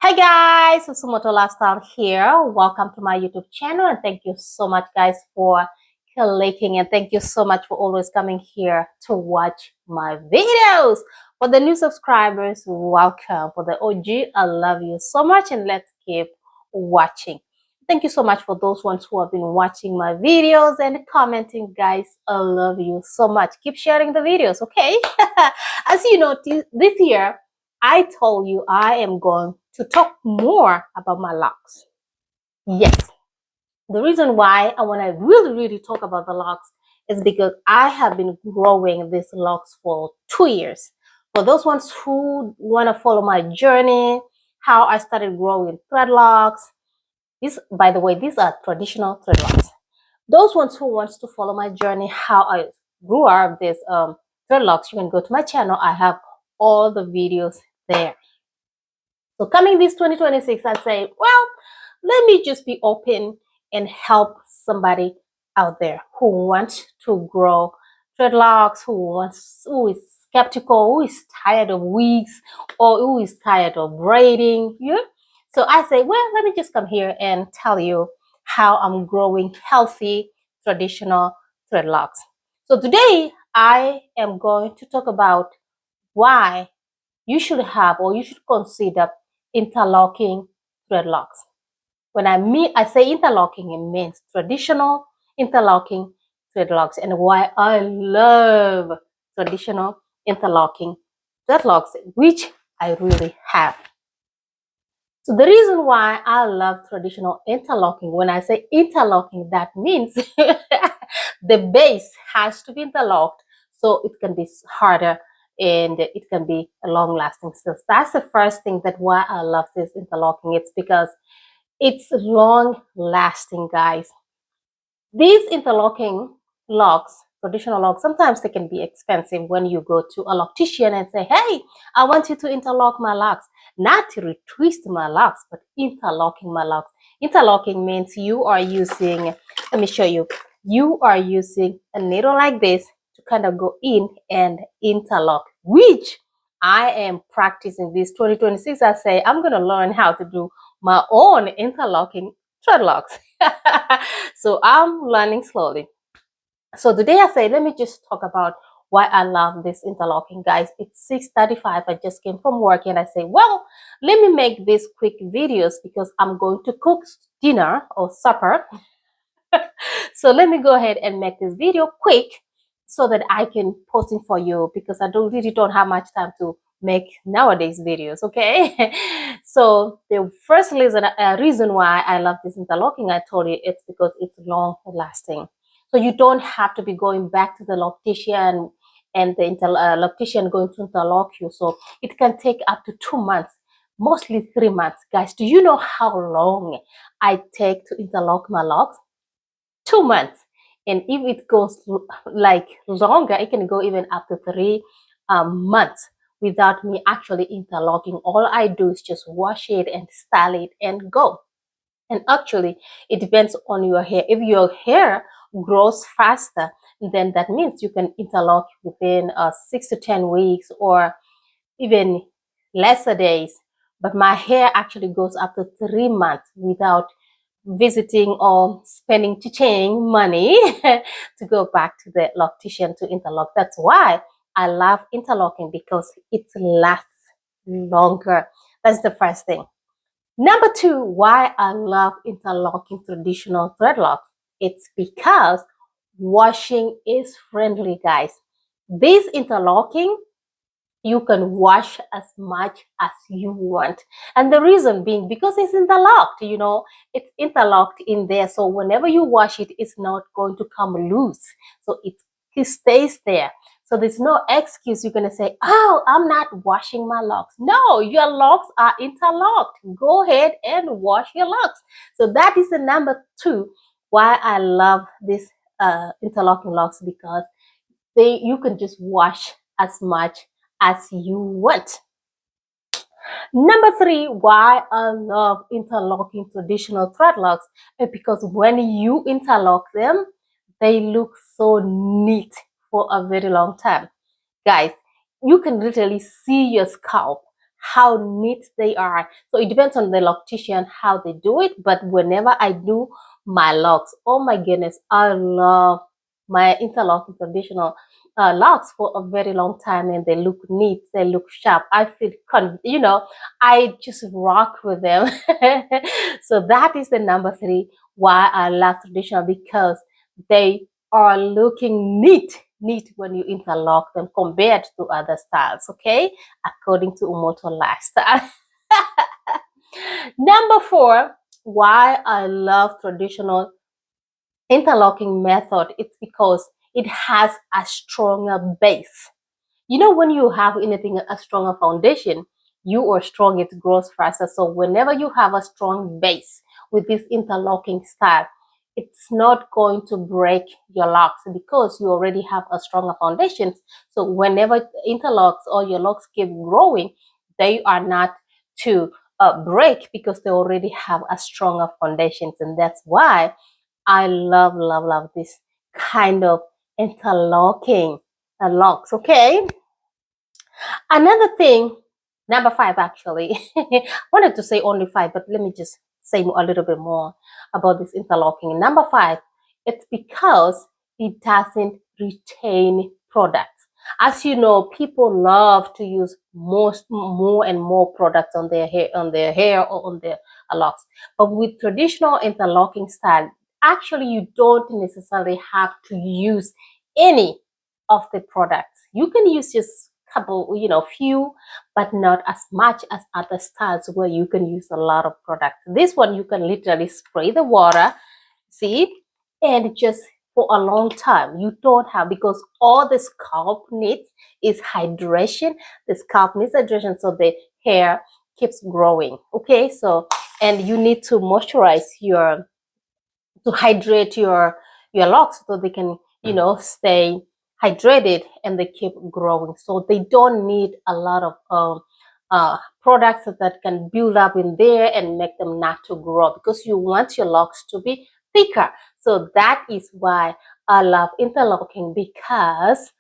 Hi guys, Susumoto Lifestyle here. Welcome to my YouTube channel and thank you so much guys for clicking and thank you so much for always coming here to watch my videos. For the new subscribers, welcome. For the OG, I love you so much and let's keep watching. Thank you so much for those ones who have been watching my videos and commenting guys. I love you so much. Keep sharing the videos, okay? As you know, this year I told you I am going to talk more about my locks. Yes, the reason why I want to really talk about the locks is because I have been growing these locks for 2 years. For those ones who want to follow my journey, how I started growing dreadlocks. By the way, these are traditional dreadlocks. Those ones who wants to follow my journey, how I grew out these dreadlocks, you can go to my channel. I have all the videos there. So coming this 2026, I say, well, let me just be open and help somebody out there who wants to grow dreadlocks, who is skeptical, who is tired of wigs, or who is tired of braiding. Yeah. So I say, well, let me just come here and tell you how I'm growing healthy traditional dreadlocks. So today I am going to talk about why you should have or you should consider interlocking dreadlocks. When I say interlocking, it means traditional interlocking dreadlocks, and why I love traditional interlocking dreadlocks, which I really have. So the reason why I love traditional interlocking, when I say interlocking, that means the base has to be interlocked so it can be harder and it can be a long lasting. So that's the first thing that why I love this interlocking. It's because it's long lasting, guys. These interlocking locks, traditional locks, sometimes they can be expensive when you go to a loctician and say, hey, I want you to interlock my locks. Not to retwist my locks, but interlocking my locks. Interlocking means you are using, let me show you, you are using a needle like this to kind of go in and interlock, which I am practicing this 2026. I say, I'm going to learn how to do my own interlocking dreadlocks. So I'm learning slowly. So today I say, let me just talk about why I love this interlocking, guys. It's 6:35. I just came from work and I say, well, let me make these quick videos because I'm going to cook dinner or supper. So let me go ahead and make this video quick so that I can post it for you because I really don't have much time to make nowadays videos, okay? So the first reason why I love this interlocking, I told you, it's because it's long lasting. So you don't have to be going back to the loctician and the loctician going to interlock you. So it can take up to 2 months, mostly 3 months. Guys, do you know how long I take to interlock my locks? 2 months. And if it goes like longer, it can go even up to 3 months without me actually interlocking. All I do is just wash it and style it and go. And actually, it depends on your hair. If your hair grows faster, then that means you can interlock within 6 to 10 weeks or even lesser days. But my hair actually goes up to 3 months without visiting or spending teaching money to go back to the loctician to interlock. That's why I love interlocking, because it lasts longer. That's the first thing. Number two, why I love interlocking traditional dreadlocks. It's because washing is friendly, guys. This interlocking, you can wash as much as you want. And the reason being, because it's interlocked, it's interlocked in there. So whenever you wash it, it's not going to come loose. So it stays there. So there's no excuse. You're going to say, oh, I'm not washing my locks. No, your locks are interlocked. Go ahead and wash your locks. So that is the number two why I love this interlocking locks, because you can just wash as much as you want. Number three, why I love interlocking traditional dreadlocks is because when you interlock them, they look so neat for a very long time. Guys, you can literally see your scalp, how neat they are. So it depends on the loctician how they do it. But whenever I do my locks, oh my goodness, I love my interlocking traditional locks for a very long time, and they look neat, they look sharp. I feel I just rock with them. So that is the number three why I love traditional, because they are looking neat when you interlock them compared to other styles, okay, according to Umoto lifestyle. Number four, why I love traditional interlocking method, it's because it has a stronger base. When you have anything, a stronger foundation, you are strong, it grows faster. So whenever you have a strong base with this interlocking style, it's not going to break your locks because you already have a stronger foundation. So whenever it interlocks or your locks keep growing, they are not to break because they already have a stronger foundations. And that's why I love this kind of interlocking locks, okay? Another thing, number five actually, I wanted to say only five, but let me just say a little bit more about this interlocking. Number five, it's because it doesn't retain products. As you know, people love to use more and more products on their hair or on their locks. But with traditional interlocking style, actually you don't necessarily have to use any of the products. You can use just couple, few, but not as much as other styles where you can use a lot of products. This one you can literally spray the water, see, and just for a long time. You don't have, because all the scalp needs is hydration. The scalp needs hydration, so the hair keeps growing. Okay, so and you need to moisturize to hydrate your locks so they can stay hydrated and they keep growing. So they don't need a lot of products that can build up in there and make them not to grow, because you want your locks to be thicker. So that is why I love interlocking, because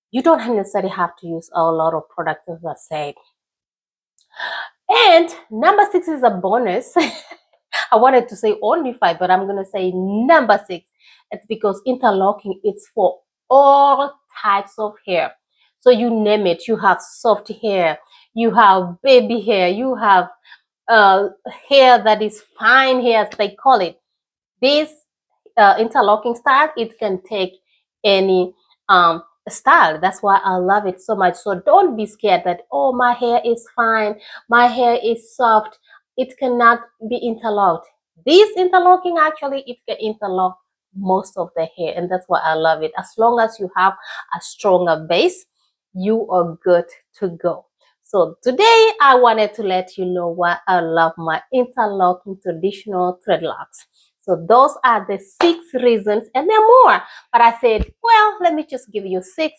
you don't necessarily have to use a lot of products, as I said. And number six is a bonus. I wanted to say only five, but I'm going to say number six. It's because interlocking is for all types of hair. So you name it. You have soft hair, you have baby hair, you have hair that is fine hair, as they call it. This interlocking style, it can take any style. That's why I love it so much. So don't be scared that, oh, my hair is fine, my hair is soft, it cannot be interlocked. This interlocking, actually, it can interlock most of the hair, and that's why I love it. As long as you have a stronger base, you are good to go. So today I wanted to let you know why I love my interlocking traditional dreadlocks. So those are the 6 reasons, and there are more. But I said, well, let me just give you 6,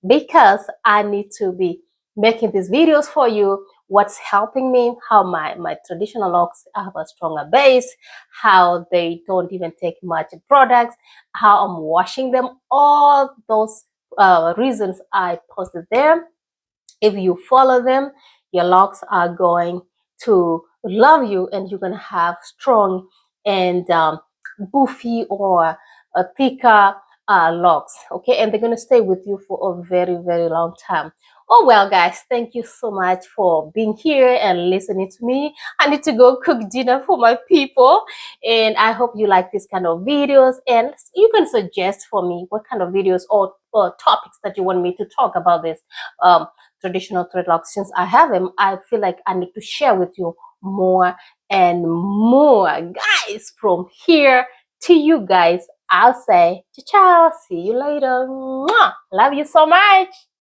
because I need to be making these videos for you. What's helping me, how my traditional locks have a stronger base, how they don't even take much products, how I'm washing them, all those reasons I posted there. If you follow them, your locks are going to love you, and you're going to have strong and boofy or thicker locks, okay, and they're going to stay with you for a very long time. Oh well, guys, thank you so much for being here and listening to me. I need to go cook dinner for my people, and I hope you like this kind of videos, and you can suggest for me what kind of videos or topics that you want me to talk about this traditional dreadlocks. Since I have them, I feel like I need to share with you more and more, guys. From here to you guys, I'll say ciao, see you later. Mwah! Love you so much.